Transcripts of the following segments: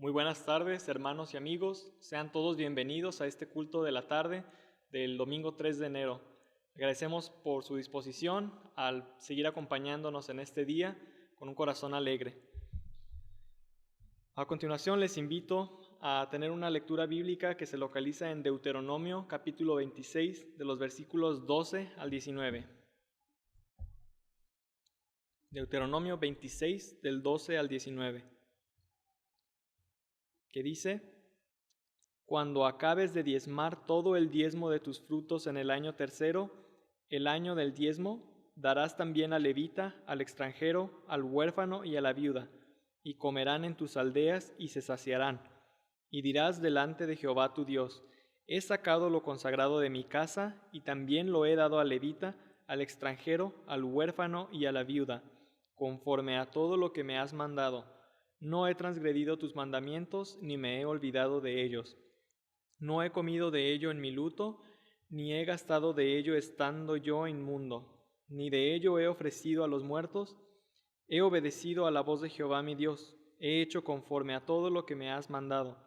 Muy buenas tardes, hermanos y amigos. Sean todos bienvenidos a este culto de la tarde del domingo 3 de enero. Agradecemos por su disposición al seguir acompañándonos en este día con un corazón alegre. A continuación les invito a tener una lectura bíblica que se localiza en Deuteronomio capítulo 26 de los versículos 12 al 19. Deuteronomio 26 del 12 al 19. Que dice: Cuando acabes de diezmar todo el diezmo de tus frutos en el año tercero, el año del diezmo, darás también al levita, al extranjero, al huérfano y a la viuda, y comerán en tus aldeas y se saciarán. Y dirás delante de Jehová tu Dios: He sacado lo consagrado de mi casa, y también lo he dado al levita, al extranjero, al huérfano y a la viuda, conforme a todo lo que me has mandado. No he transgredido tus mandamientos, ni me he olvidado de ellos. No he comido de ello en mi luto, ni he gastado de ello estando yo inmundo, ni de ello he ofrecido a los muertos. He obedecido a la voz de Jehová mi Dios, he hecho conforme a todo lo que me has mandado.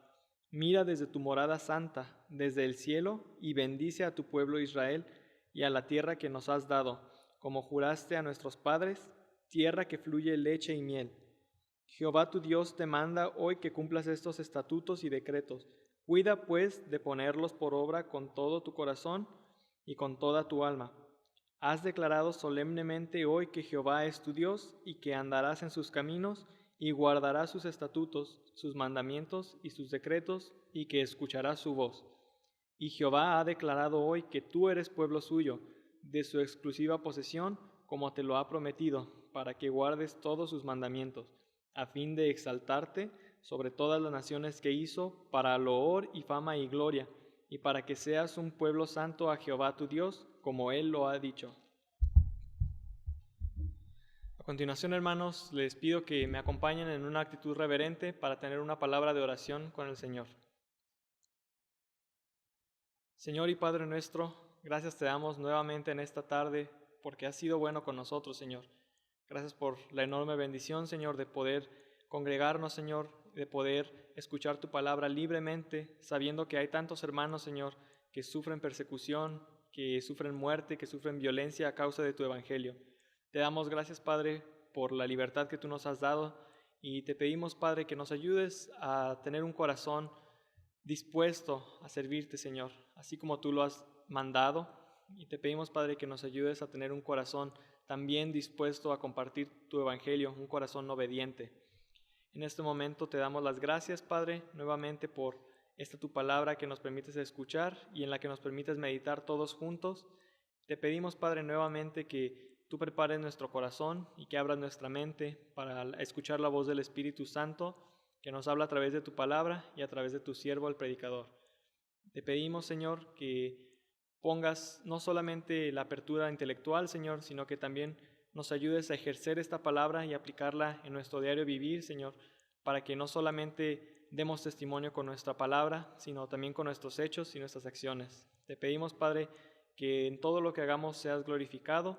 Mira desde tu morada santa, desde el cielo, y bendice a tu pueblo Israel y a la tierra que nos has dado, como juraste a nuestros padres, tierra que fluye leche y miel. Jehová tu Dios te manda hoy que cumplas estos estatutos y decretos. Cuida pues de ponerlos por obra con todo tu corazón y con toda tu alma. Has declarado solemnemente hoy que Jehová es tu Dios y que andarás en sus caminos y guardarás sus estatutos, sus mandamientos y sus decretos, y que escucharás su voz. Y Jehová ha declarado hoy que tú eres pueblo suyo, de su exclusiva posesión, como te lo ha prometido, para que guardes todos sus mandamientos, a fin de exaltarte sobre todas las naciones que hizo, para loor y fama y gloria, y para que seas un pueblo santo a Jehová tu Dios, como Él lo ha dicho. A continuación, hermanos, les pido que me acompañen en una actitud reverente para tener una palabra de oración con el Señor. Señor y Padre nuestro, gracias te damos nuevamente en esta tarde porque has sido bueno con nosotros, Señor. Gracias por la enorme bendición, Señor, de poder congregarnos, Señor, de poder escuchar tu palabra libremente, sabiendo que hay tantos hermanos, Señor, que sufren persecución, que sufren muerte, que sufren violencia a causa de tu evangelio. Te damos gracias, Padre, por la libertad que tú nos has dado, y te pedimos, Padre, que nos ayudes a tener un corazón dispuesto a servirte, Señor, así como tú lo has mandado. Y te pedimos, Padre, que nos ayudes a tener un corazón también dispuesto a compartir tu evangelio, un corazón obediente. En este momento te damos las gracias, Padre, nuevamente por esta tu palabra que nos permites escuchar y en la que nos permites meditar todos juntos. Te pedimos, Padre, nuevamente que tú prepares nuestro corazón y que abras nuestra mente para escuchar la voz del Espíritu Santo, que nos habla a través de tu palabra y a través de tu siervo, el predicador. Te pedimos, Señor, que pongas no solamente la apertura intelectual, Señor, sino que también nos ayudes a ejercer esta palabra y aplicarla en nuestro diario vivir, Señor, para que no solamente demos testimonio con nuestra palabra, sino también con nuestros hechos y nuestras acciones. Te pedimos, Padre, que en todo lo que hagamos seas glorificado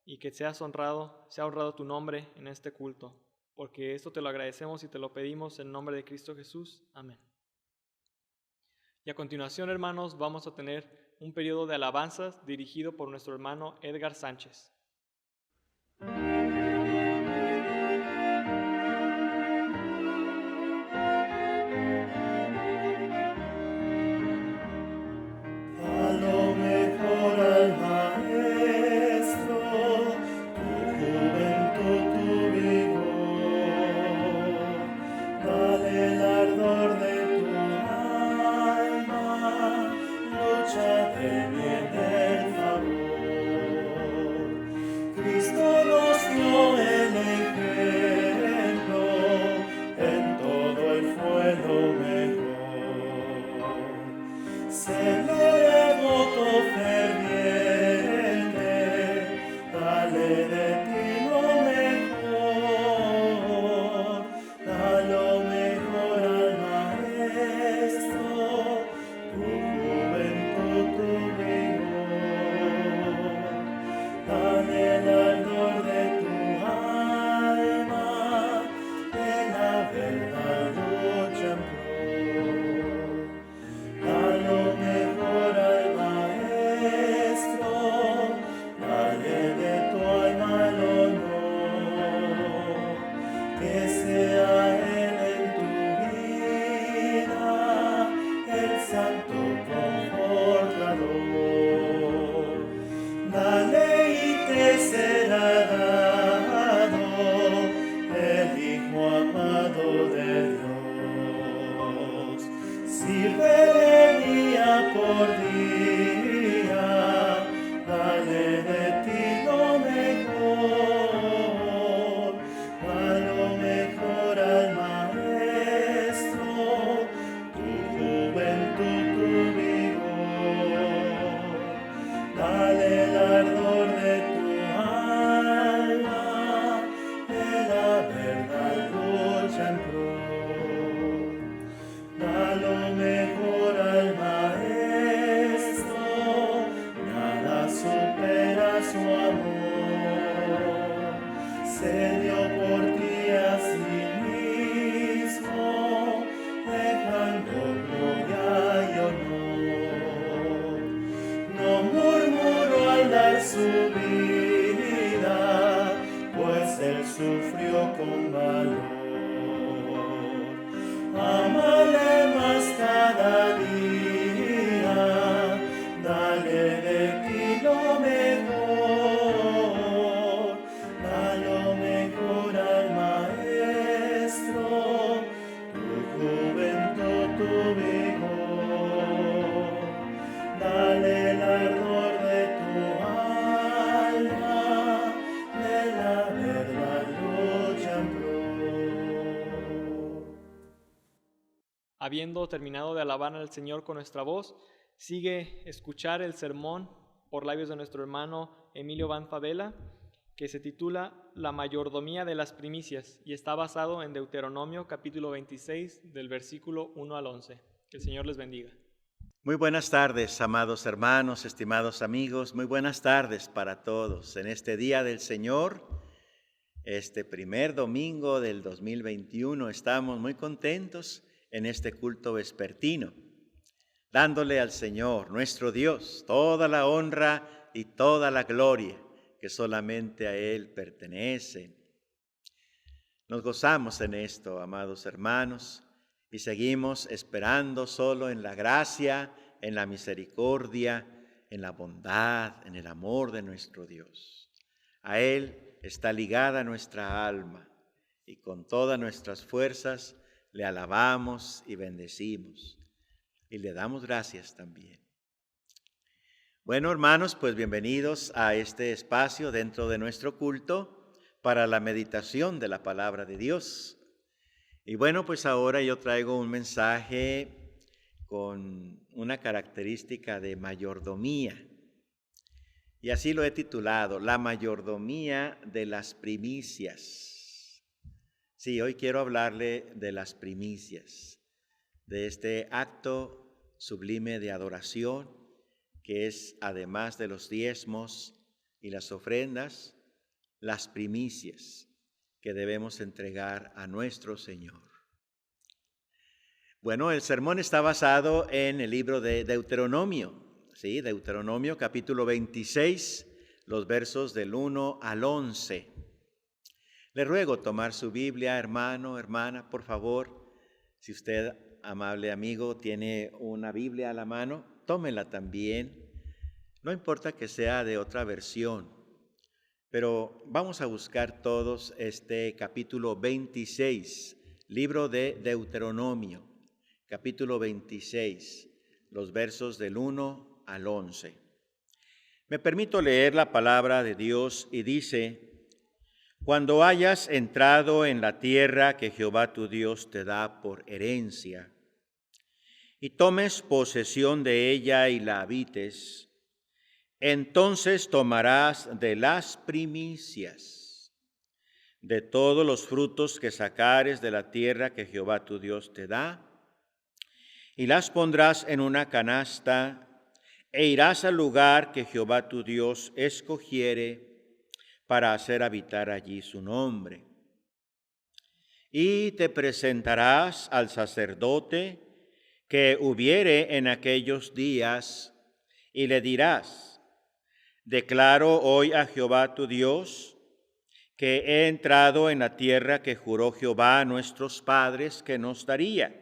y que sea honrado tu nombre en este culto, porque esto te lo agradecemos y te lo pedimos en nombre de Cristo Jesús. Amén. Y a continuación, hermanos, vamos a tener un periodo de alabanzas dirigido por nuestro hermano Edgar Sánchez. se dio por ti a sí mismo, dejando gloria y honor. No murmuró al dar su vida, pues él sufrió con valor. Ámale más cada día, dale de ti lo mejor, da lo mejor al Maestro, tu juventud, tu vigor, dale el ardor de tu alma, de la verdad lucha en pro. Habiendo terminado de alabar al Señor con nuestra voz, sigue escuchar el sermón por labios de nuestro hermano Emilio Van Favela, que se titula La mayordomía de las primicias y está basado en Deuteronomio capítulo 26 del versículo 1 al 11. Que el Señor les bendiga. Muy buenas tardes, amados hermanos, estimados amigos, muy buenas tardes para todos. En este Día del Señor, este primer domingo del 2021, estamos muy contentos en este culto vespertino, dándole al Señor, nuestro Dios, toda la honra y toda la gloria que solamente a Él pertenece. Nos gozamos en esto, amados hermanos, y seguimos esperando solo en la gracia, en la misericordia, en la bondad, en el amor de nuestro Dios. A Él está ligada nuestra alma y con todas nuestras fuerzas le alabamos y bendecimos y le damos gracias también. Bueno, hermanos, pues bienvenidos a este espacio dentro de nuestro culto para la meditación de la palabra de Dios. Y bueno, pues ahora yo traigo un mensaje con una característica de mayordomía. Y así lo he titulado, La mayordomía de las primicias. Sí, hoy quiero hablarle de las primicias, de este acto sublime de adoración, que es, además de los diezmos y las ofrendas, las primicias que debemos entregar a nuestro Señor. Bueno, el sermón está basado en el libro de Deuteronomio, ¿sí? Deuteronomio capítulo 26, los versos del 1 al 11. Le ruego tomar su Biblia, hermano, hermana, por favor. Si usted, amable amigo, tiene una Biblia a la mano, tómela también. No importa que sea de otra versión, pero vamos a buscar todos este capítulo 26, libro de Deuteronomio, capítulo 26, los versos del 1 al 11. Me permito leer la palabra de Dios y dice: Cuando hayas entrado en la tierra que Jehová tu Dios te da por herencia, y tomes posesión de ella y la habites, entonces tomarás de las primicias, de todos los frutos que sacares de la tierra que Jehová tu Dios te da, y las pondrás en una canasta, e irás al lugar que Jehová tu Dios escogiere para hacer habitar allí su nombre. Y te presentarás al sacerdote que hubiere en aquellos días, y le dirás: Declaro hoy a Jehová tu Dios que he entrado en la tierra que juró Jehová a nuestros padres que nos daría.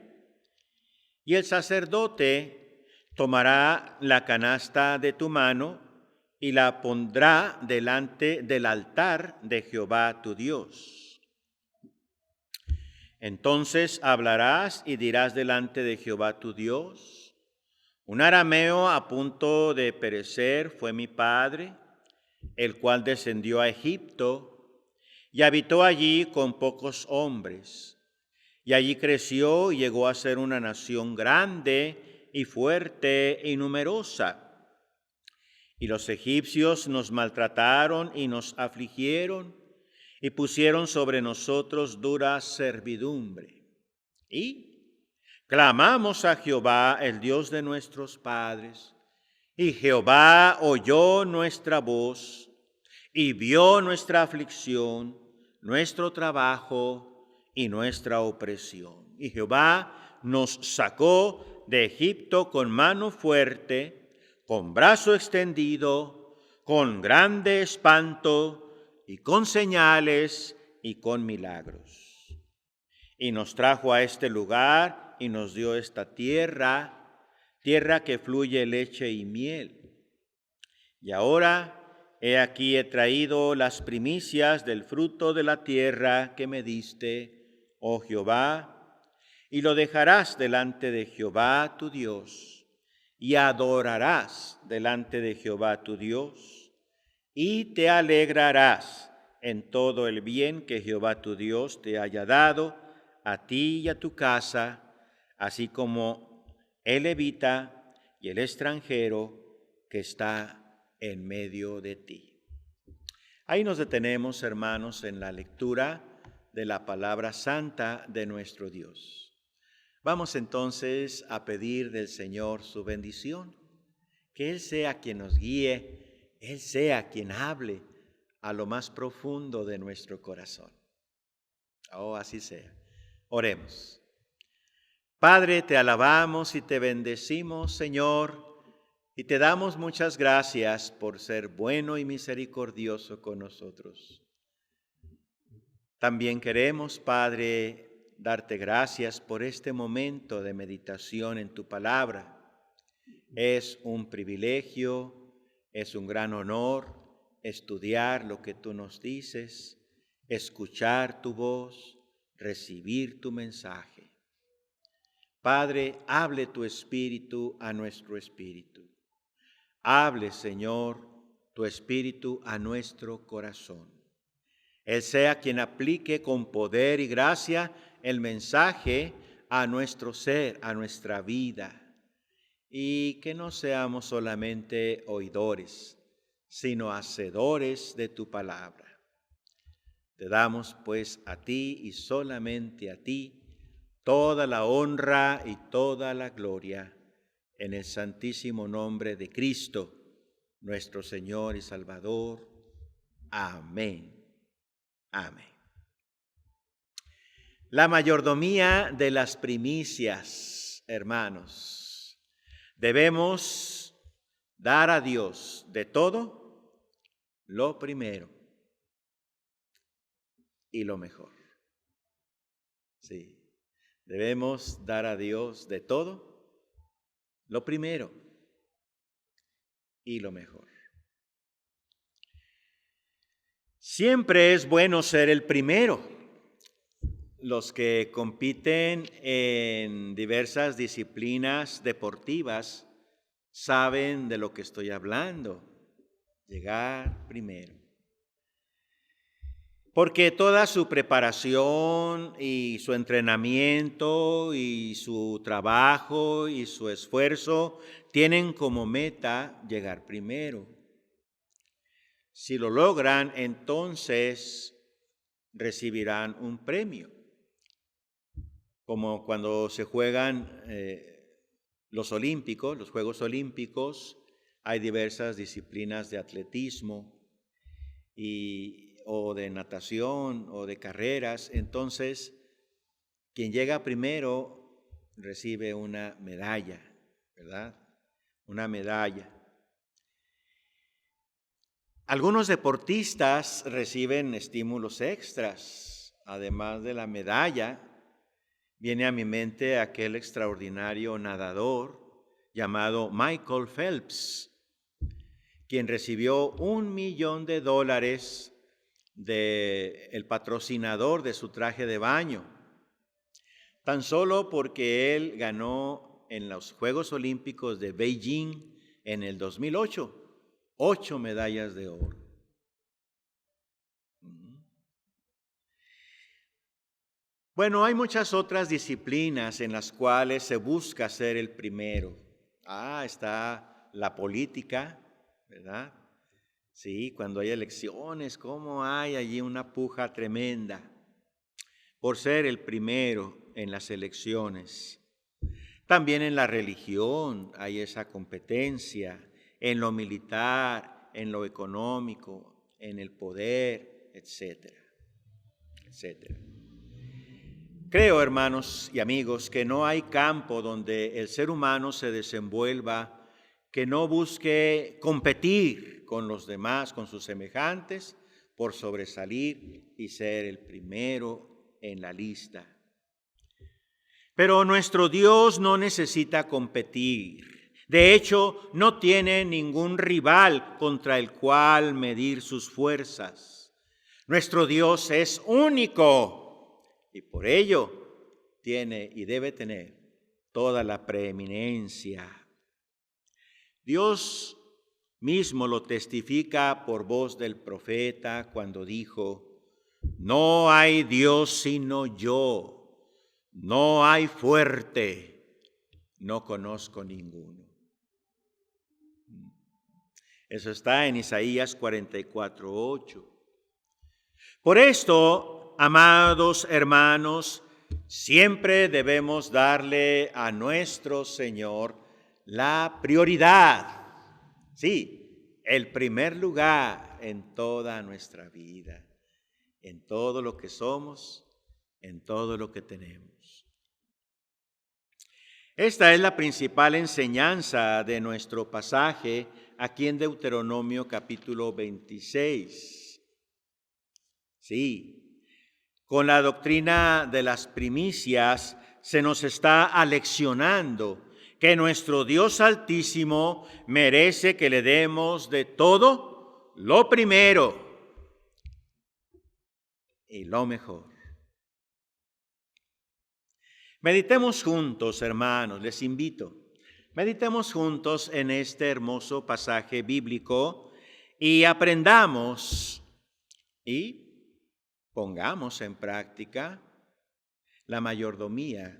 Y el sacerdote tomará la canasta de tu mano y la pondrá delante del altar de Jehová tu Dios. Entonces hablarás y dirás delante de Jehová tu Dios: Un arameo a punto de perecer fue mi padre, el cual descendió a Egipto y habitó allí con pocos hombres. Y allí creció y llegó a ser una nación grande y fuerte y numerosa. Y los egipcios nos maltrataron y nos afligieron y pusieron sobre nosotros dura servidumbre. Y clamamos a Jehová, el Dios de nuestros padres, y Jehová oyó nuestra voz y vio nuestra aflicción, nuestro trabajo y nuestra opresión. Y Jehová nos sacó de Egipto con mano fuerte, con brazo extendido, con grande espanto y con señales y con milagros. Y nos trajo a este lugar y nos dio esta tierra, tierra que fluye leche y miel. Y ahora, he aquí he traído las primicias del fruto de la tierra que me diste, oh Jehová, y lo dejarás delante de Jehová tu Dios, y adorarás delante de Jehová tu Dios, y te alegrarás en todo el bien que Jehová tu Dios te haya dado a ti y a tu casa, así como el levita y el extranjero que está en medio de ti. Ahí nos detenemos, hermanos, en la lectura de la palabra santa de nuestro Dios. Vamos entonces a pedir del Señor su bendición, que Él sea quien nos guíe, Él sea quien hable a lo más profundo de nuestro corazón. Oh, así sea. Oremos. Padre, te alabamos y te bendecimos, Señor, y te damos muchas gracias por ser bueno y misericordioso con nosotros. También queremos, Padre, darte gracias por este momento de meditación en tu palabra. Es un privilegio, es un gran honor estudiar lo que tú nos dices, escuchar tu voz, recibir tu mensaje. Padre, hable tu espíritu a nuestro espíritu. Hable, Señor, tu espíritu a nuestro corazón. Él sea quien aplique con poder y gracia el mensaje a nuestro ser, a nuestra vida, y que no seamos solamente oidores, sino hacedores de tu palabra. Te damos pues a ti y solamente a ti toda la honra y toda la gloria, en el santísimo nombre de Cristo, nuestro Señor y Salvador. Amén. Amén. La mayordomía de las primicias, hermanos. Debemos dar a Dios de todo lo primero y lo mejor. Sí, debemos dar a Dios de todo lo primero y lo mejor. Siempre es bueno ser el primero. Los que compiten en diversas disciplinas deportivas saben de lo que estoy hablando. Llegar primero. Porque toda su preparación y su entrenamiento y su trabajo y su esfuerzo tienen como meta llegar primero. Si lo logran, entonces recibirán un premio. Como cuando se juegan los Juegos Olímpicos, hay diversas disciplinas de atletismo o de natación o de carreras. Entonces, quien llega primero recibe una medalla, ¿verdad? Una medalla. Algunos deportistas reciben estímulos extras. Además de la medalla, viene a mi mente aquel extraordinario nadador llamado Michael Phelps, quien recibió $1 millón del patrocinador de su traje de baño, tan solo porque él ganó en los Juegos Olímpicos de Beijing en el 2008 8 medallas de oro. Bueno, hay muchas otras disciplinas en las cuales se busca ser el primero. Está la política, ¿verdad? Sí, cuando hay elecciones, cómo hay allí una puja tremenda por ser el primero en las elecciones. También en la religión hay esa competencia, en lo militar, en lo económico, en el poder, etc. etc. Creo, hermanos y amigos, que no hay campo donde el ser humano se desenvuelva que no busque competir con los demás, con sus semejantes, por sobresalir y ser el primero en la lista. Pero nuestro Dios no necesita competir. De hecho, no tiene ningún rival contra el cual medir sus fuerzas. Nuestro Dios es único y por ello tiene y debe tener toda la preeminencia. Dios mismo lo testifica por voz del profeta cuando dijo: no hay Dios sino yo, no hay fuerte, no conozco ninguno. Eso está en Isaías 44:8. Por esto, amados hermanos, siempre debemos darle a nuestro Señor la prioridad, sí, el primer lugar en toda nuestra vida, en todo lo que somos, en todo lo que tenemos. Esta es la principal enseñanza de nuestro pasaje aquí en Deuteronomio capítulo 26. Sí, con la doctrina de las primicias se nos está aleccionando que nuestro Dios Altísimo merece que le demos de todo lo primero y lo mejor. Meditemos juntos, hermanos, les invito. Meditemos juntos en este hermoso pasaje bíblico y aprendamos y pongamos en práctica la mayordomía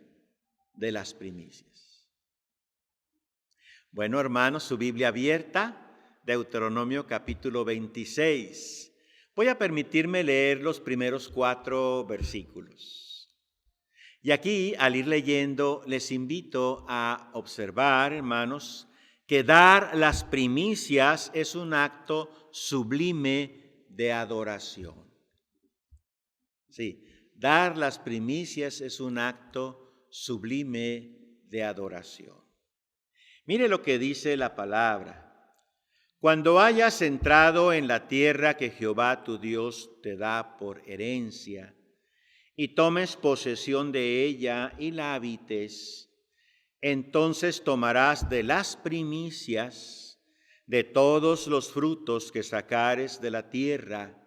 de las primicias. Bueno, hermanos, su Biblia abierta, Deuteronomio capítulo 26. Voy a permitirme leer los primeros 4 versículos. Y aquí, al ir leyendo, les invito a observar, hermanos, que dar las primicias es un acto sublime de adoración. Sí, dar las primicias es un acto sublime de adoración. Mire lo que dice la palabra. Cuando hayas entrado en la tierra que Jehová tu Dios te da por herencia, y tomes posesión de ella y la habites, entonces tomarás de las primicias de todos los frutos que sacares de la tierra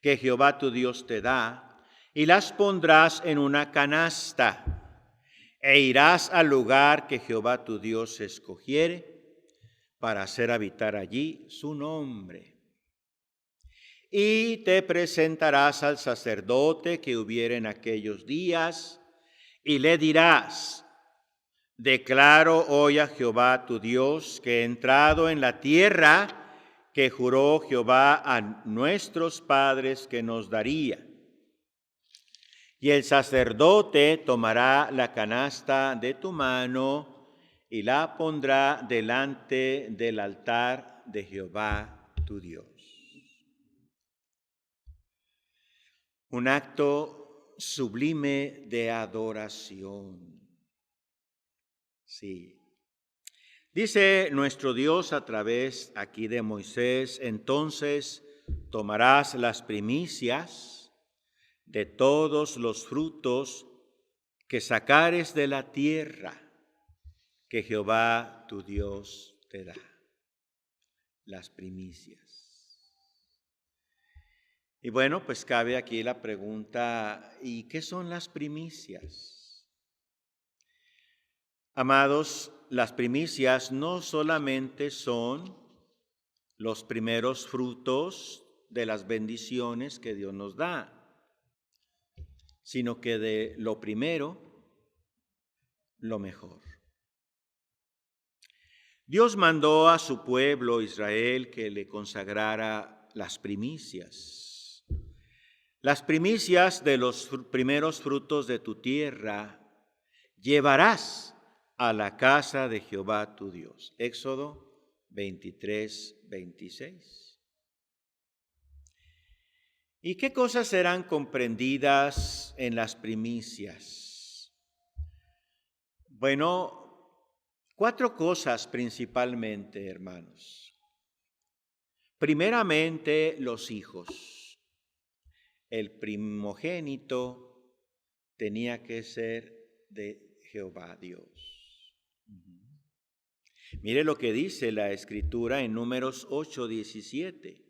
que Jehová tu Dios te da, y las pondrás en una canasta, e irás al lugar que Jehová tu Dios escogiere, para hacer habitar allí su nombre. Y te presentarás al sacerdote que hubiere en aquellos días, y le dirás: declaro hoy a Jehová tu Dios que he entrado en la tierra que juró Jehová a nuestros padres que nos daría. Y el sacerdote tomará la canasta de tu mano y la pondrá delante del altar de Jehová tu Dios. Un acto sublime de adoración. Sí. Dice nuestro Dios a través aquí de Moisés: entonces tomarás las primicias de todos los frutos que sacares de la tierra que Jehová tu Dios te da. Las primicias. Y bueno, pues cabe aquí la pregunta: ¿y qué son las primicias? Amados, las primicias no solamente son los primeros frutos de las bendiciones que Dios nos da, sino que de lo primero, lo mejor. Dios mandó a su pueblo Israel que le consagrara las primicias. Las primicias de los primeros frutos de tu tierra llevarás a la casa de Jehová tu Dios. Éxodo 23:26. ¿Y qué cosas serán comprendidas en las primicias? Bueno, 4 cosas principalmente, hermanos. Primeramente, los hijos. El primogénito tenía que ser de Jehová Dios. Mire lo que dice la Escritura en Números 8:17.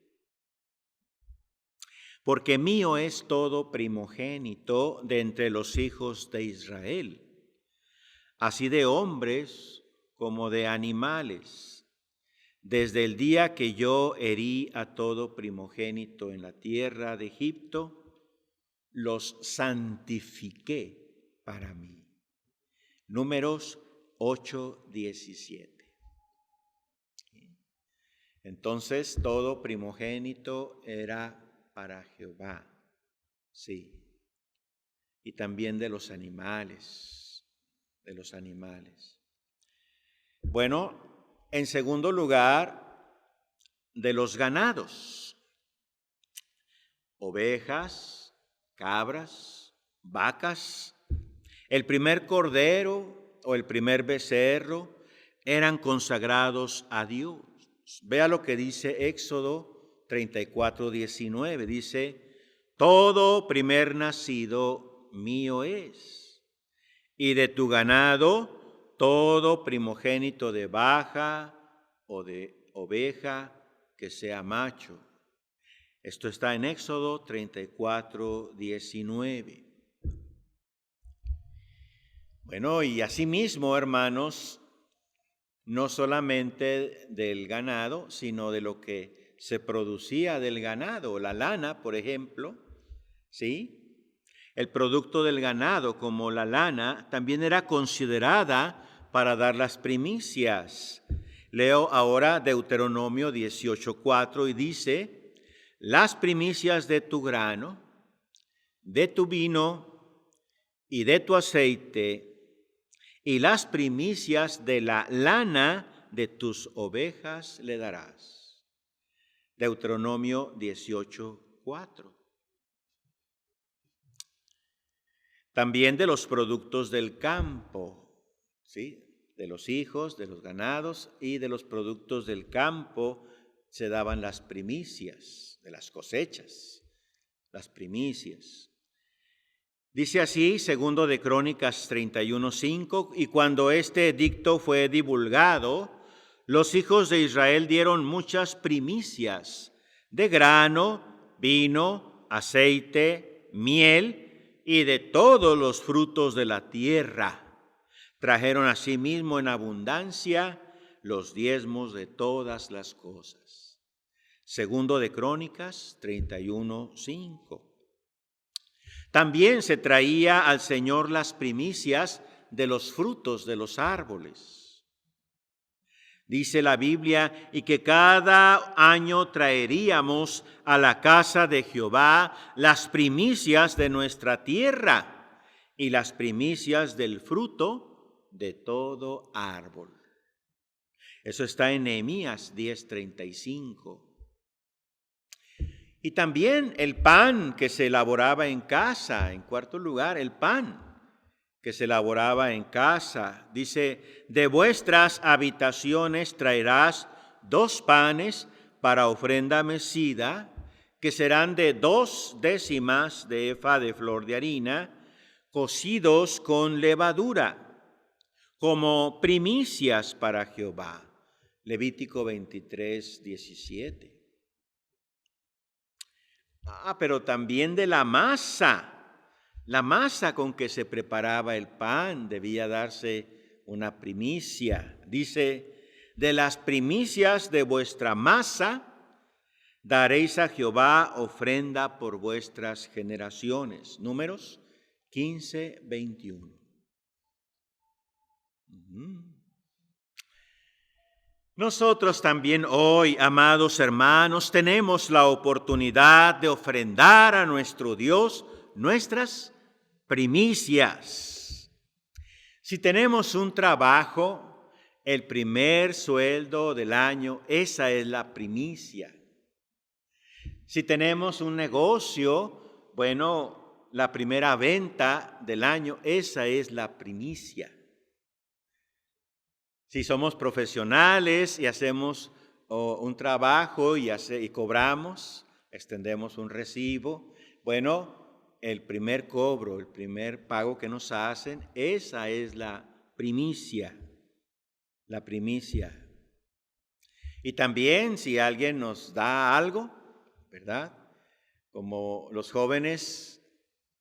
Porque mío es todo primogénito de entre los hijos de Israel, así de hombres como de animales, desde el día que yo herí a todo primogénito en la tierra de Egipto, los santifiqué para mí. Números 8:17. Entonces todo primogénito era para Jehová, sí, y también de los animales, Bueno, en segundo lugar, de los ganados, ovejas, cabras, vacas. El primer cordero o el primer becerro eran consagrados a Dios. Vea lo que dice Éxodo 34:19, dice: todo primer nacido mío es, y de tu ganado todo primogénito de vaca o de oveja que sea macho. Esto está en Éxodo 34:19. Bueno, y asimismo, hermanos, no solamente del ganado, sino de lo que se producía del ganado, la lana, por ejemplo, ¿sí? El producto del ganado, como la lana, también era considerada para dar las primicias. Leo ahora Deuteronomio 18:4 y dice: las primicias de tu grano, de tu vino y de tu aceite, y las primicias de la lana de tus ovejas le darás. Deuteronomio 18:4. También de los productos del campo, ¿sí? De los hijos, de los ganados y de los productos del campo se daban las primicias, de las cosechas, las primicias. Dice así, segundo de Crónicas 31:5, y cuando este edicto fue divulgado, los hijos de Israel dieron muchas primicias de grano, vino, aceite, miel y de todos los frutos de la tierra. Trajeron asimismo en abundancia los diezmos de todas las cosas. Segundo de Crónicas 31:5. También se traía al Señor las primicias de los frutos de los árboles. Dice la Biblia, y que cada año traeríamos a la casa de Jehová las primicias de nuestra tierra y las primicias del fruto de todo árbol. Eso está en Nehemías 10:35. Y también el pan que se elaboraba en casa, en cuarto lugar, el pan que se elaboraba en casa. Dice: de vuestras habitaciones traerás 2 panes para ofrenda mecida, que serán de 2 décimas de efa de flor de harina, cocidos con levadura, como primicias para Jehová. Levítico 23:17. Pero también de la masa con que se preparaba el pan debía darse una primicia. Dice: de las primicias de vuestra masa daréis a Jehová ofrenda por vuestras generaciones. Números 15:21. Nosotros también hoy, amados hermanos, tenemos la oportunidad de ofrendar a nuestro Dios nuestras primicias. Si tenemos un trabajo, el primer sueldo del año, esa es la primicia. Si tenemos un negocio, bueno, la primera venta del año, esa es la primicia. Si somos profesionales y hacemos un trabajo y cobramos, extendemos un recibo, bueno, el primer cobro, el primer pago que nos hacen, esa es la primicia, la primicia. Y también si alguien nos da algo, ¿verdad? Como los jóvenes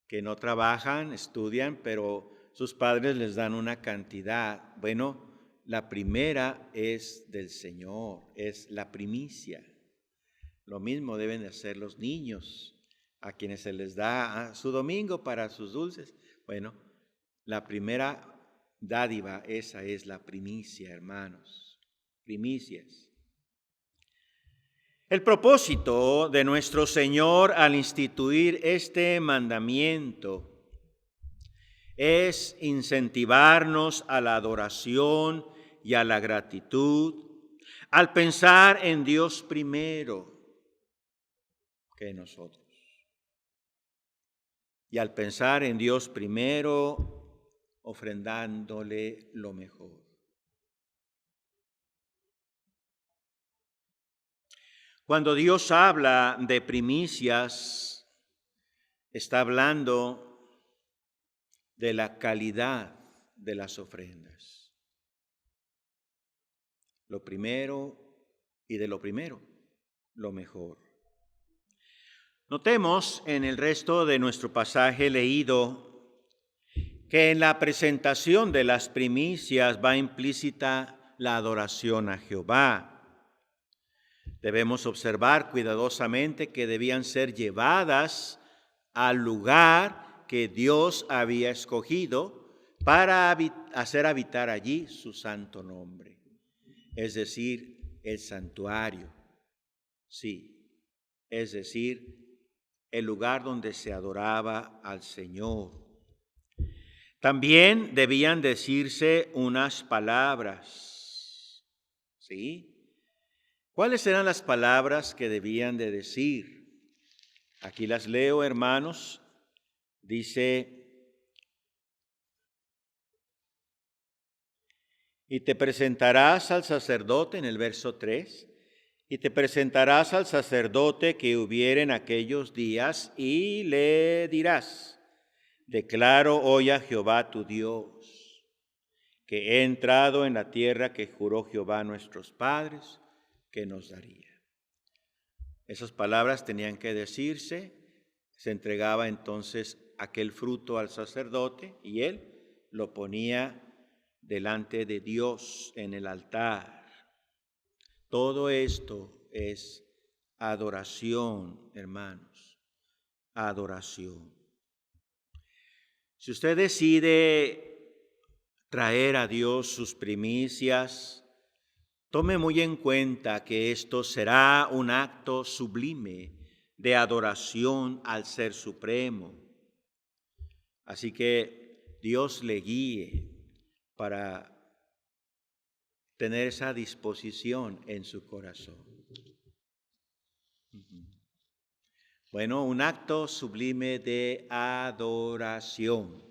que no trabajan, estudian, pero sus padres les dan una cantidad. Bueno, la primera es del Señor, es la primicia. Lo mismo deben de hacer los niños, a quienes se les da su domingo para sus dulces. Bueno, la primera dádiva, esa es la primicia, hermanos, primicias. El propósito de nuestro Señor al instituir este mandamiento es incentivarnos a la adoración y a la gratitud, al pensar en Dios primero que nosotros. Y al pensar en Dios primero, ofrendándole lo mejor. Cuando Dios habla de primicias, está hablando de la calidad de las ofrendas. Lo primero y de lo primero, lo mejor. Notemos en el resto de nuestro pasaje leído que en la presentación de las primicias va implícita la adoración a Jehová. Debemos observar cuidadosamente que debían ser llevadas al lugar que Dios había escogido para hacer habitar allí su santo nombre, es decir, el santuario. Sí, es decir, el lugar donde se adoraba al Señor. También debían decirse unas palabras, ¿sí? ¿Cuáles eran las palabras que debían de decir? Aquí las leo, hermanos. Dice, y te presentarás al sacerdote, en el verso 3, y te presentarás al sacerdote que hubiere en aquellos días, y le dirás, declaro hoy a Jehová tu Dios, que he entrado en la tierra que juró Jehová a nuestros padres, que nos daría. Esas palabras tenían que decirse, se entregaba entonces aquel fruto al sacerdote y él lo ponía delante de Dios en el altar. Todo esto es adoración, hermanos, adoración. Si usted decide traer a Dios sus primicias, tome muy en cuenta que esto será un acto sublime de adoración al Ser Supremo. Así que Dios le guíe para tener esa disposición en su corazón. Bueno, un acto sublime de adoración.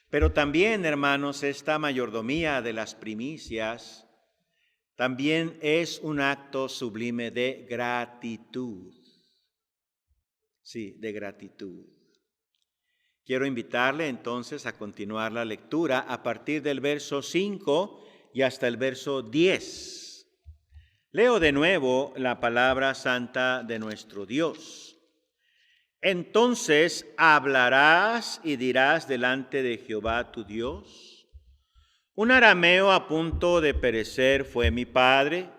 Pero también, hermanos, esta mayordomía de las primicias también es un acto sublime de gratitud. Sí, de gratitud. Quiero invitarle entonces a continuar la lectura a partir del verso 5 y hasta el verso 10. Leo de nuevo la palabra santa de nuestro Dios. Entonces hablarás y dirás delante de Jehová tu Dios: un arameo a punto de perecer fue mi padre,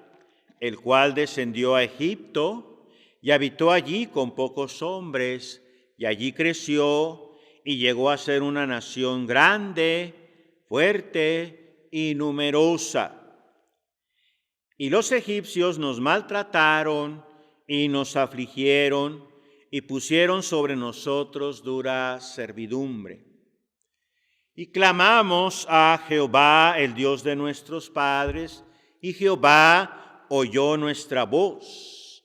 el cual descendió a Egipto y habitó allí con pocos hombres, y allí creció y llegó a ser una nación grande, fuerte y numerosa. Y los egipcios nos maltrataron y nos afligieron y pusieron sobre nosotros dura servidumbre. Y clamamos a Jehová, el Dios de nuestros padres, y Jehová oyó nuestra voz.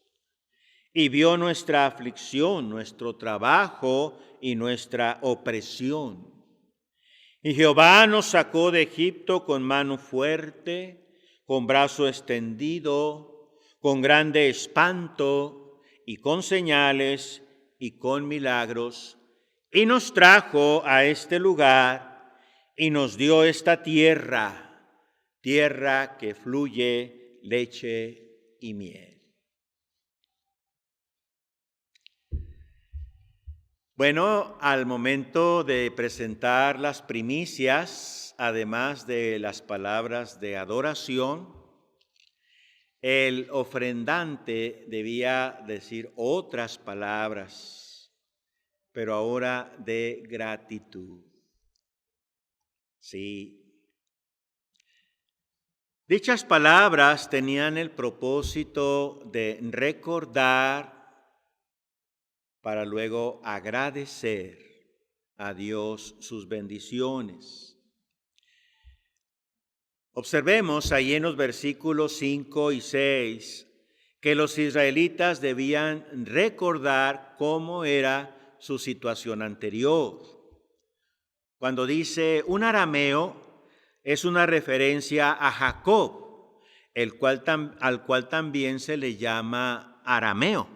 y vio nuestra aflicción, nuestro trabajo y nuestra opresión. Y Jehová nos sacó de Egipto con mano fuerte, con brazo extendido, con grande espanto y con señales y con milagros, y nos trajo a este lugar y nos dio esta tierra, tierra que fluye leche y miel. Bueno, al momento de presentar las primicias, además de las palabras de adoración, el ofrendante debía decir otras palabras, pero ahora de gratitud. Sí. Dichas palabras tenían el propósito de recordar para luego agradecer a Dios sus bendiciones. Observemos ahí en los versículos 5 y 6 que los israelitas debían recordar cómo era su situación anterior. Cuando dice un arameo, es una referencia a Jacob, al cual también se le llama arameo,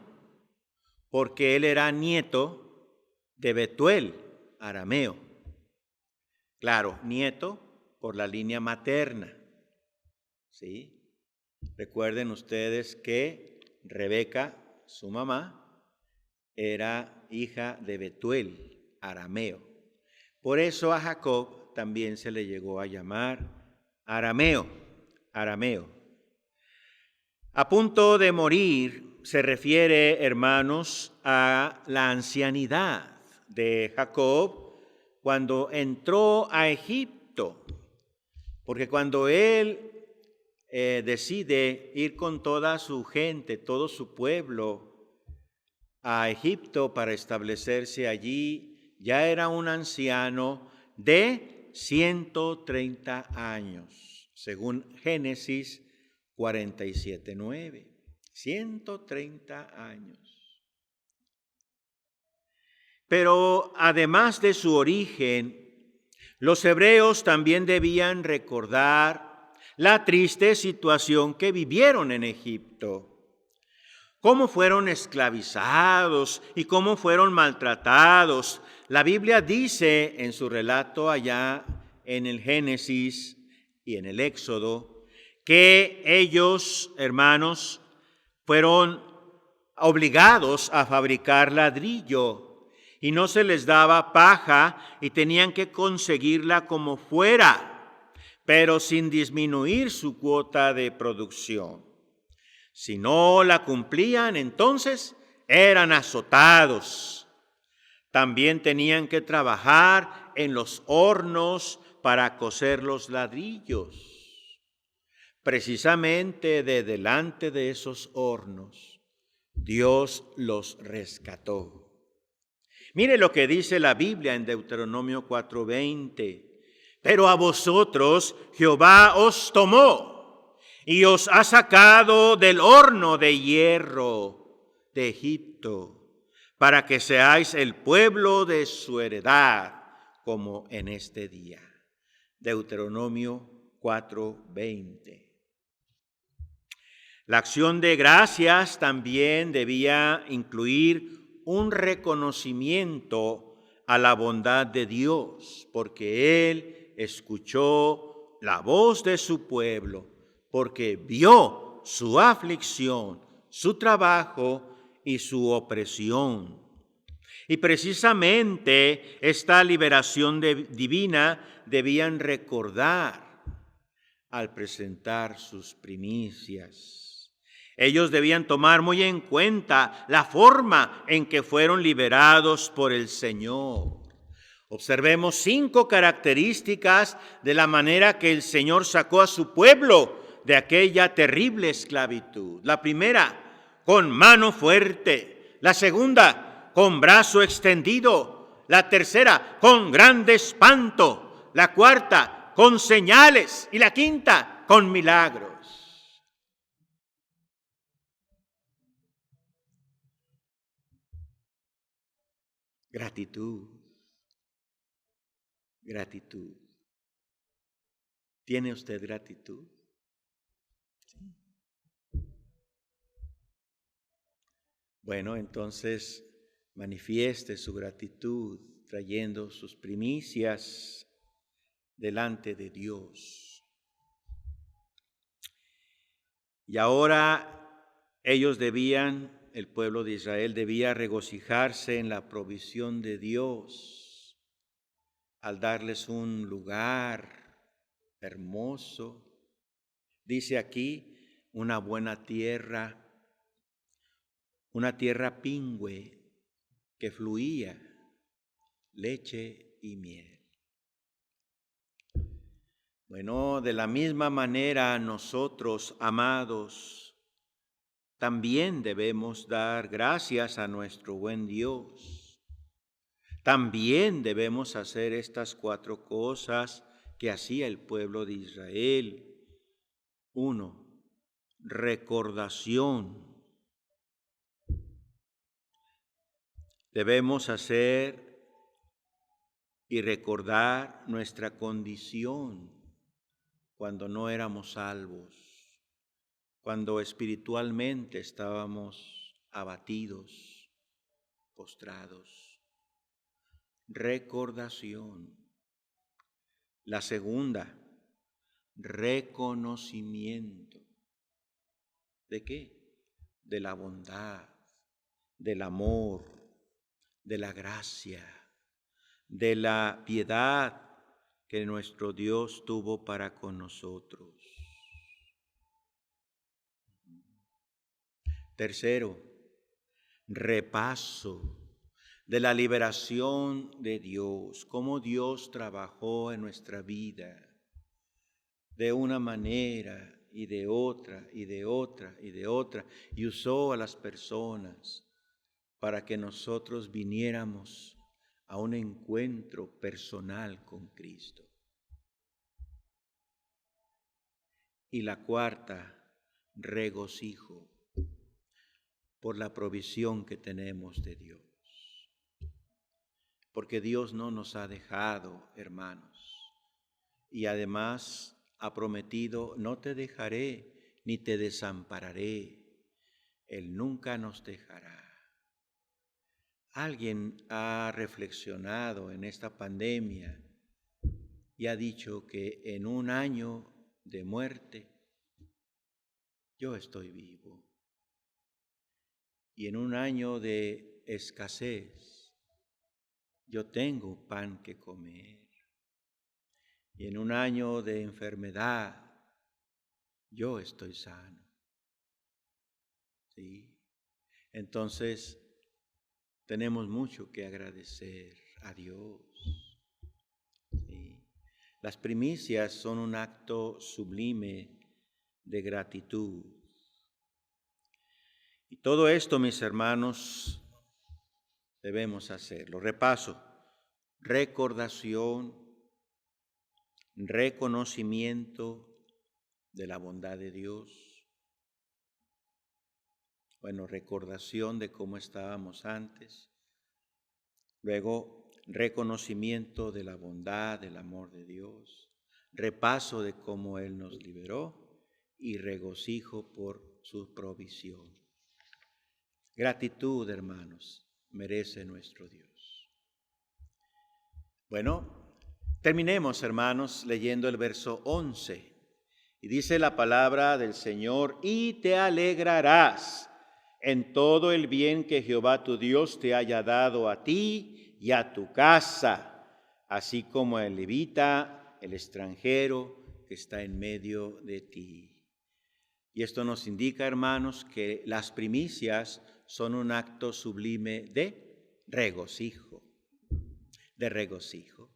porque él era nieto de Betuel, arameo. Claro, nieto por la línea materna. ¿Sí? Recuerden ustedes que Rebeca, su mamá, era hija de Betuel, arameo. Por eso a Jacob también se le llegó a llamar arameo. A punto de morir se refiere, hermanos, a la ancianidad de Jacob cuando entró a Egipto, porque cuando él decide ir con toda su gente, todo su pueblo a Egipto para establecerse allí, ya era un anciano de 130 años, según Génesis 47:9. 130 años. Pero además de su origen, los hebreos también debían recordar la triste situación que vivieron en Egipto. Cómo fueron esclavizados y cómo fueron maltratados. La Biblia dice en su relato allá en el Génesis y en el Éxodo que ellos, hermanos, fueron obligados a fabricar ladrillo y no se les daba paja y tenían que conseguirla como fuera, pero sin disminuir su cuota de producción. Si no la cumplían, entonces eran azotados. También tenían que trabajar en los hornos para cocer los ladrillos. Precisamente de delante de esos hornos, Dios los rescató. Mire lo que dice la Biblia en Deuteronomio 4:20. Pero a vosotros Jehová os tomó y os ha sacado del horno de hierro de Egipto, para que seáis el pueblo de su heredad, como en este día. Deuteronomio 4:20. La acción de gracias también debía incluir un reconocimiento a la bondad de Dios, porque Él escuchó la voz de su pueblo, porque vio su aflicción, su trabajo y su opresión. Y precisamente esta liberación divina debían recordar al presentar sus primicias. Ellos debían tomar muy en cuenta la forma en que fueron liberados por el Señor. Observemos 5 características de la manera que el Señor sacó a su pueblo de aquella terrible esclavitud. La primera, con mano fuerte. La segunda, con brazo extendido. La tercera, con grande espanto. La cuarta, con señales. Y la quinta, con milagros. Gratitud. Gratitud. ¿Tiene usted gratitud? Sí. Bueno, entonces manifieste su gratitud trayendo sus primicias delante de Dios. Y ahora el pueblo de Israel debía regocijarse en la provisión de Dios al darles un lugar hermoso. Dice aquí, una buena tierra, una tierra pingüe que fluía leche y miel. Bueno, de la misma manera nosotros, amados, también debemos dar gracias a nuestro buen Dios. También debemos hacer estas 4 cosas que hacía el pueblo de Israel. 1, recordación. Debemos hacer y recordar nuestra condición cuando no éramos salvos, cuando espiritualmente estábamos abatidos, postrados. Recordación. La segunda, reconocimiento. ¿De qué? De la bondad, del amor, de la gracia, de la piedad que nuestro Dios tuvo para con nosotros. Tercero, repaso de la liberación de Dios, cómo Dios trabajó en nuestra vida de una manera y de otra, y de otra, y de otra, y usó a las personas para que nosotros viniéramos a un encuentro personal con Cristo. Y la cuarta, regocijo por la provisión que tenemos de Dios. Porque Dios no nos ha dejado, hermanos, y además ha prometido, no te dejaré ni te desampararé. Él nunca nos dejará. Alguien ha reflexionado en esta pandemia y ha dicho que en un año de muerte yo estoy vivo. Y en un año de escasez yo tengo pan que comer. Y en un año de enfermedad yo estoy sano. ¿Sí? Entonces tenemos mucho que agradecer a Dios. ¿Sí? Las primicias son un acto sublime de gratitud. Y todo esto, mis hermanos, debemos hacerlo. Repaso, recordación, reconocimiento de la bondad de Dios. Bueno, recordación de cómo estábamos antes. Luego, reconocimiento de la bondad, del amor de Dios. Repaso de cómo Él nos liberó y regocijo por su provisión. Gratitud, hermanos, merece nuestro Dios. Bueno, terminemos, hermanos, leyendo el verso 11. Y dice la palabra del Señor, y te alegrarás en todo el bien que Jehová tu Dios te haya dado a ti y a tu casa, así como el levita, el extranjero que está en medio de ti. Y esto nos indica, hermanos, que las primicias son un acto sublime de regocijo. De regocijo.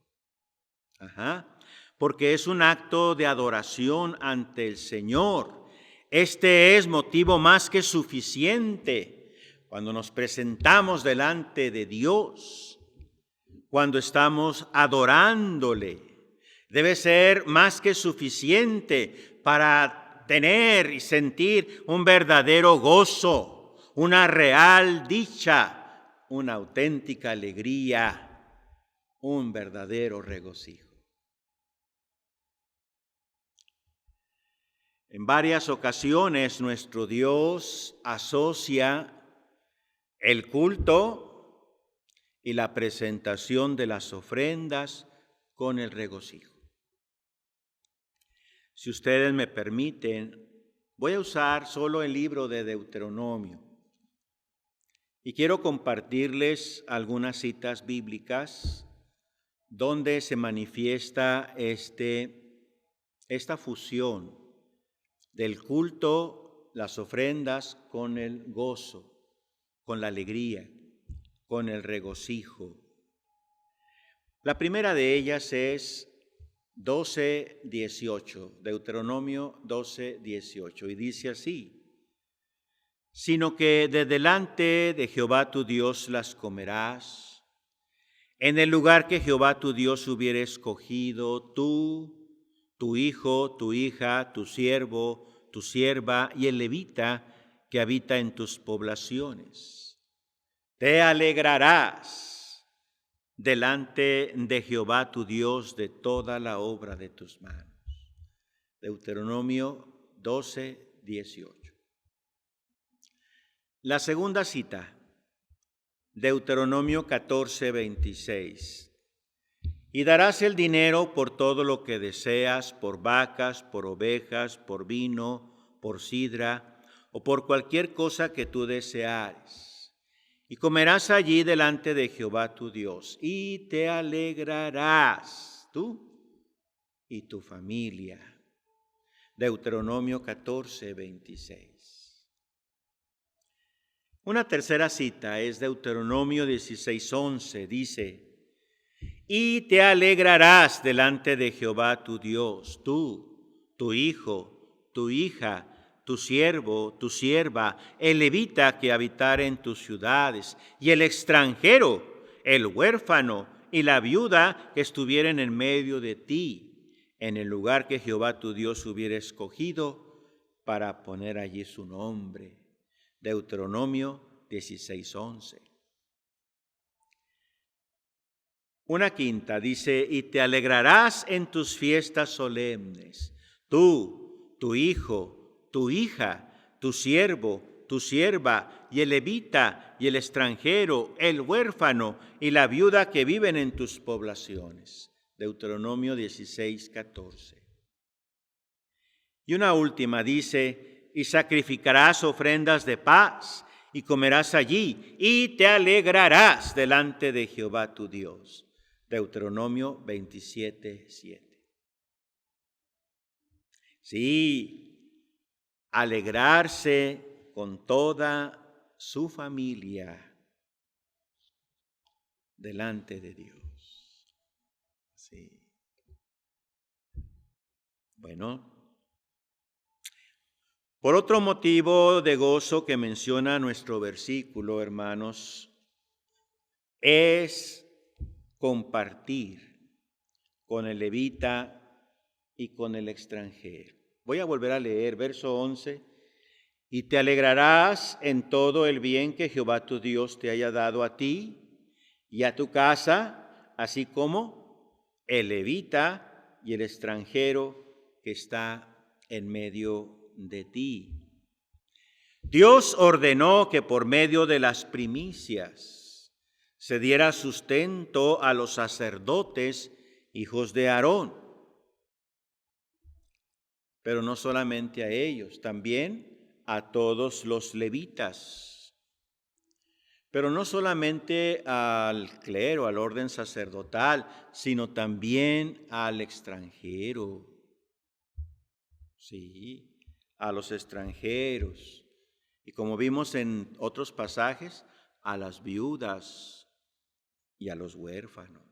Porque es un acto de adoración ante el Señor. Este es motivo más que suficiente cuando nos presentamos delante de Dios, cuando estamos adorándole. Debe ser más que suficiente para tener y sentir un verdadero gozo, una real dicha una auténtica alegría, un verdadero regocijo. En varias ocasiones nuestro Dios asocia el culto y la presentación de las ofrendas con el regocijo. Si ustedes me permiten, voy a usar solo el libro de Deuteronomio y quiero compartirles algunas citas bíblicas donde se manifiesta esta fusión del culto, las ofrendas con el gozo, con la alegría, con el regocijo. La primera de ellas es 12:18, Deuteronomio 12:18, y dice así: sino que de delante de Jehová tu Dios las comerás, en el lugar que Jehová tu Dios hubiere escogido, tú, tu hijo, tu hija, tu siervo, tu sierva y el levita que habita en tus poblaciones. Te alegrarás delante de Jehová tu Dios de toda la obra de tus manos. Deuteronomio 12:18. La segunda cita, Deuteronomio 14:26. Y darás el dinero por todo lo que deseas, por vacas, por ovejas, por vino, por sidra, o por cualquier cosa que tú deseares. Y comerás allí delante de Jehová tu Dios, y te alegrarás, tú y tu familia. Deuteronomio 14:26. Una tercera cita es Deuteronomio 16:11, dice: y te alegrarás delante de Jehová tu Dios, tú, tu hijo, tu hija, tu siervo, tu sierva, el levita que habitare en tus ciudades, y el extranjero, el huérfano y la viuda que estuvieren en medio de ti, en el lugar que Jehová tu Dios hubiera escogido para poner allí su nombre. Deuteronomio 16:11. Una quinta dice: y te alegrarás en tus fiestas solemnes, tú, tu hijo, tu hija, tu siervo, tu sierva, y el levita, y el extranjero, el huérfano, y la viuda que viven en tus poblaciones. Deuteronomio 16:14. Y una última dice: y sacrificarás ofrendas de paz, y comerás allí, y te alegrarás delante de Jehová tu Dios. Deuteronomio 27:7. Sí, alegrarse con toda su familia delante de Dios. Sí. Bueno, por otro motivo de gozo que menciona nuestro versículo, hermanos, es compartir con el levita y con el extranjero. Voy a volver a leer verso 11. Y te alegrarás en todo el bien que Jehová tu Dios te haya dado a ti y a tu casa, así como el levita y el extranjero que está en medio de ti. Dios ordenó que por medio de las primicias se diera sustento a los sacerdotes, hijos de Aarón. Pero no solamente a ellos, también a todos los levitas. Pero no solamente al clero, al orden sacerdotal, sino también al extranjero. Sí, a los extranjeros. Y como vimos en otros pasajes, a las viudas y a los huérfanos.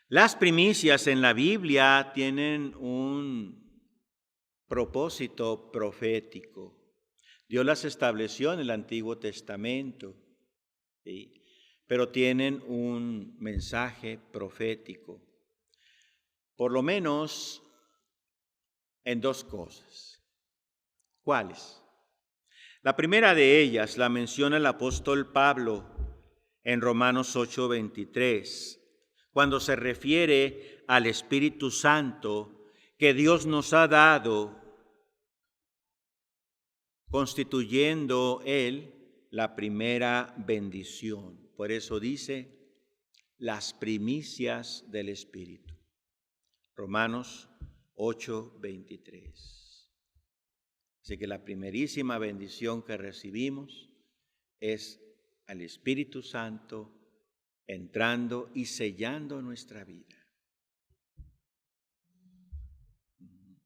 Las primicias en la Biblia tienen un propósito profético. Dios las estableció en el Antiguo Testamento, ¿sí? Pero tienen un mensaje profético, por lo menos en dos cosas. ¿Cuáles? La primera de ellas la menciona el apóstol Pablo en Romanos 8:23, cuando se refiere al Espíritu Santo que Dios nos ha dado, constituyendo Él la primera bendición. Por eso dice, las primicias del Espíritu. Romanos 8:23. Así que la primerísima bendición que recibimos es al Espíritu Santo entrando y sellando nuestra vida.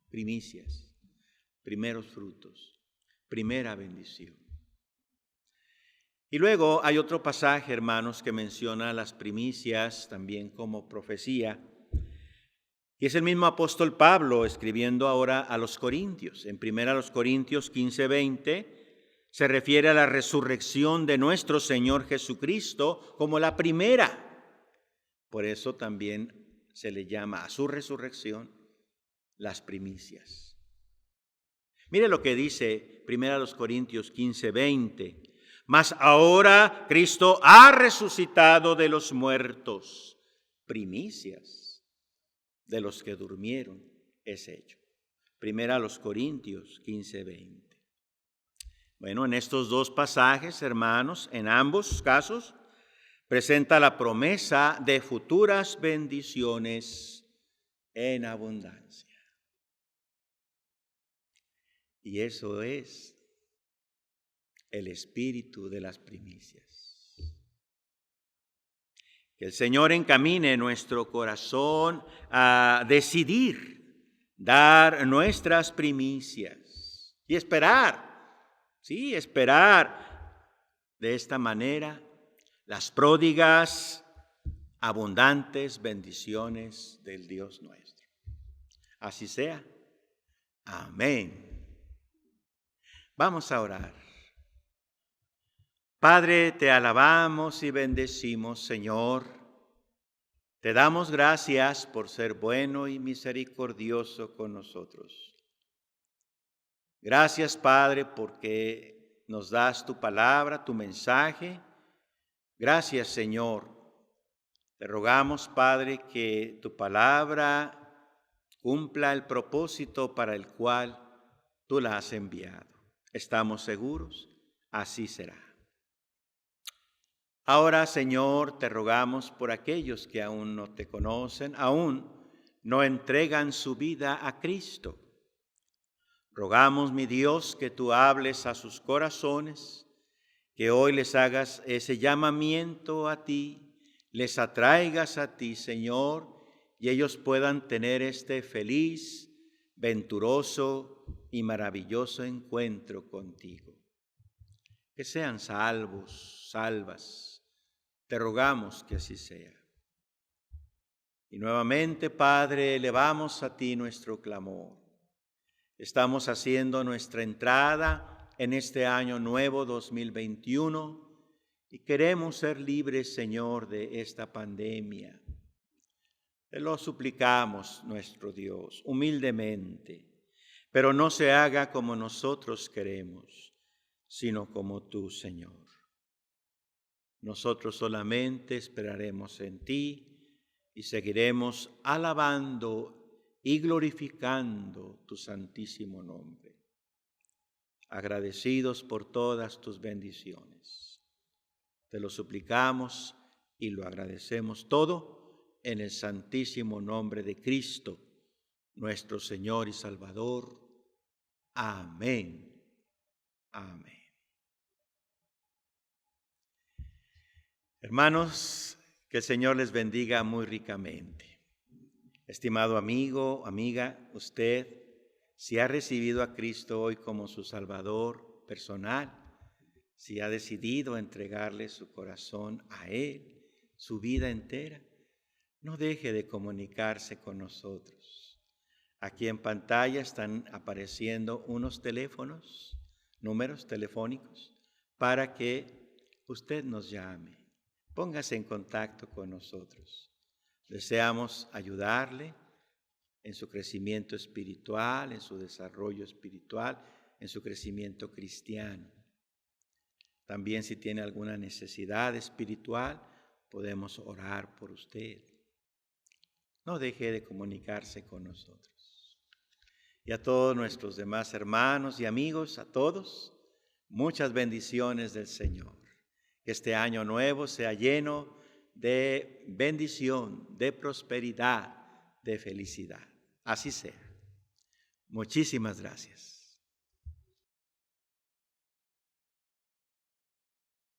Primicias, primeros frutos, primera bendición. Y luego hay otro pasaje, hermanos, que menciona las primicias también como profecía. Y es el mismo apóstol Pablo escribiendo ahora a los Corintios. En 1 Corintios 15:20 se refiere a la resurrección de nuestro Señor Jesucristo como la primera. Por eso también se le llama a su resurrección las primicias. Mire lo que dice 1 Corintios 15:20. Mas ahora Cristo ha resucitado de los muertos, primicias de los que durmieron es hecho. 1 Corintios 15:20. Bueno, en estos dos pasajes, hermanos, en ambos casos, presenta la promesa de futuras bendiciones en abundancia. Y eso es el espíritu de las primicias. Que el Señor encamine nuestro corazón a decidir dar nuestras primicias y esperar, sí, esperar de esta manera las pródigas, abundantes bendiciones del Dios nuestro. Así sea. Amén. Vamos a orar. Padre, te alabamos y bendecimos, Señor. Te damos gracias por ser bueno y misericordioso con nosotros. Gracias, Padre, porque nos das tu palabra, tu mensaje. Gracias, Señor. Te rogamos, Padre, que tu palabra cumpla el propósito para el cual tú la has enviado. Estamos seguros, así será. Ahora, Señor, te rogamos por aquellos que aún no te conocen, aún no entregan su vida a Cristo. Rogamos, mi Dios, que tú hables a sus corazones, que hoy les hagas ese llamamiento a ti, les atraigas a ti, Señor, y ellos puedan tener este feliz, venturoso y maravilloso encuentro contigo. Que sean salvos, salvas. Te rogamos que así sea. Y nuevamente, Padre, elevamos a ti nuestro clamor. Estamos haciendo nuestra entrada en este año nuevo 2021 y queremos ser libres, Señor, de esta pandemia. Te lo suplicamos, nuestro Dios, humildemente, pero no se haga como nosotros queremos, sino como tú, Señor. Nosotros solamente esperaremos en ti y seguiremos alabando y glorificando tu santísimo nombre. Agradecidos por todas tus bendiciones. Te lo suplicamos y lo agradecemos todo en el santísimo nombre de Cristo, nuestro Señor y Salvador. Amén. Amén. Hermanos, que el Señor les bendiga muy ricamente. Estimado amigo, amiga, usted, si ha recibido a Cristo hoy como su Salvador personal, si ha decidido entregarle su corazón a Él, su vida entera, no deje de comunicarse con nosotros. Aquí en pantalla están apareciendo unos teléfonos, números telefónicos, para que usted nos llame. Póngase en contacto con nosotros. Deseamos ayudarle en su crecimiento espiritual, en su desarrollo espiritual, en su crecimiento cristiano. También si tiene alguna necesidad espiritual, podemos orar por usted. No deje de comunicarse con nosotros. Y a todos nuestros demás hermanos y amigos, a todos, muchas bendiciones del Señor. Que este año nuevo sea lleno de bendición, de prosperidad, de felicidad. Así sea. Muchísimas gracias.